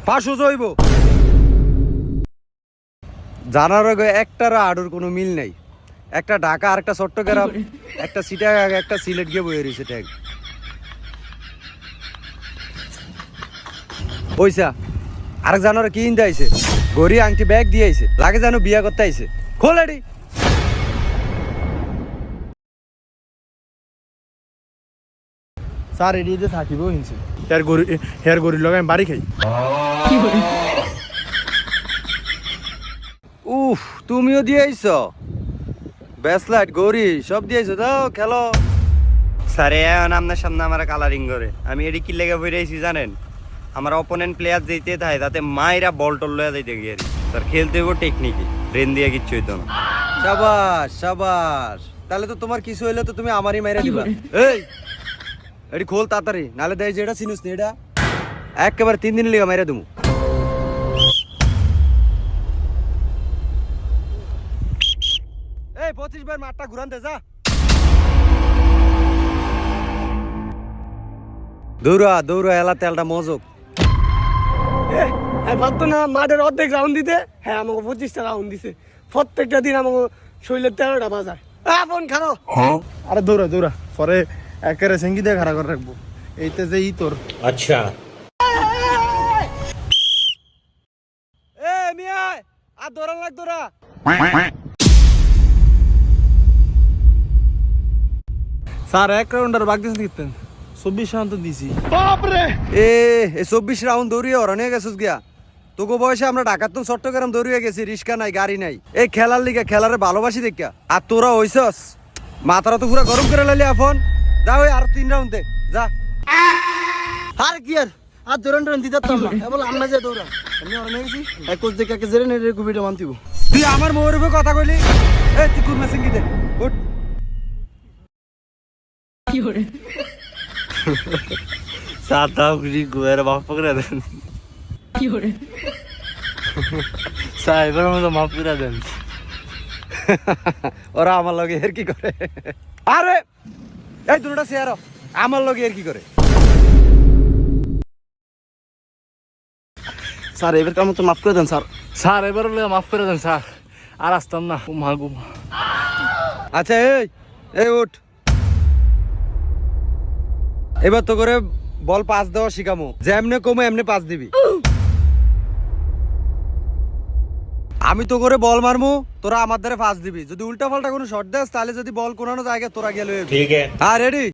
ফাঁসও জইব জানার আগে একটার আডুর কোনো মিল নাই। একটা ঢাকা আর একটা চট্টগ্রাম, একটা চিটাগাং, একটা সিলেট গিয়ে বয়ে রয়েছে ট্যাগ। পয়সা আরেক জানার কি ইন্দা আইছে, ঘড়ি আংটি ব্যাগ দিয়ে আইছে, লাগে জানো বিয়া করতে আইছে। খোলাডি স্যার এডিতে থাকিব হিনছে হেয়ার গরি লগাই আমি বাড়ি খাই। উফ, তুমিও দিয়ে আইছো ব্যাসলাইট গড়ি সব দিয়ে আইছো। দাও খেলো। স্যারে আপনার সামনে আমার কালারিং করে আমি এডি কি লেগে বই রয়েছি জানেন? আমার অপোনেন্ট প্লেয়ার যেতে থাকে তাতে মাইরা বল টল লয়া যাইতে গিয়ে স্যার খেলতে হইব টেকনিকে, ব্রেন দিয়ে কিচ্ছু হইতো না। সাবাস সাবাস, তাহলে তো তোমার কিছু হইলে তো তুমি আমারই মাইরা দিবা। এই এডি খোল তাড়াতাড়ি, নালে দেয় যেটা চিনুস নি এটা একেবারে 3 দিন লিগা মাইরা দিমু। এই 25 বার মাঠটা ঘুরান দে যা। দৌড়া দৌড়া এলা তেলটা মজক। ভাবতো না মাঠের অর্ধেক রাউন্ড দিতে, হ্যাঁ আমাকে 25টা রাউন্ড দিছে। প্রত্যেকটা দিন আমাকে শরীরের 13টা বাজায়। ফোন খানো। আরে দৌড়া দৌড়া, পরে একেবারে সেঙ্গি দিয়ে খাড়া করে রাখবো। এইতে যে ই তোর अच्छा এ মিয়া আর দৌড়ান লাগ দৌড়া। স্যার এক রাউন্ডার বাগ দিয়েছেন কিতেন 24 রাউন্ড তো দিছি। এ 24 রাউন্ড দৌড়িয়ে ওরা নিয়ে গেছিস গিয়া। তোকে বয়সে আমরা ঢাকার তো চট্টগ্রাম দৌড়িয়ে গেছি, রিক্সা নাই গাড়ি নাই। এই খেলার লিগে খেলারে ভালোবাসি দেখা। আর তোরা হইছস মাথাটা তো পুরো গরম করে লাইলি এখন। যা ওই আর 3 রাউন্ড দে যা। আর কি আর দৌড়ান টোড়ান দিতে পারতাম না, বল আমরা যে দৌড়ান আমি আর নেছি এক কোচ দেখে একে জেরে নেড়ে কুবিটা মানতিব। তুই আমার মোর উপরে কথা কইলি। এই তুই কুরমা সিঙ্গি দে উঠ। কি করে साता कुछ गुएर माफ पकड़ा देन কি করে साइबर में तो माफ करा देन ওরা আমার লগে এর কি করে? আরে এই দুটোটা শেয়ার আমার লগে এর কি করে? স্যার এবার কাম তো মাফ করে দেন স্যার। স্যার এবার মাফ করে দেন স্যার, আর আসতাম না। আচ্ছা এই এই উঠ, এবার তো করে বল পাস দেওয়া শিখামো। যেমনে কমে এমনি পাস দিবি। আমি তো করে বল মারমু, তোরা আমার দ্বারা পাস দিবি। যদি উল্টা পাল্টা কোনো শট দেস তাহলে যদি বল কোনানো জায়গায় তোরা গেলে। ठीक है হ্যাঁ রেডি।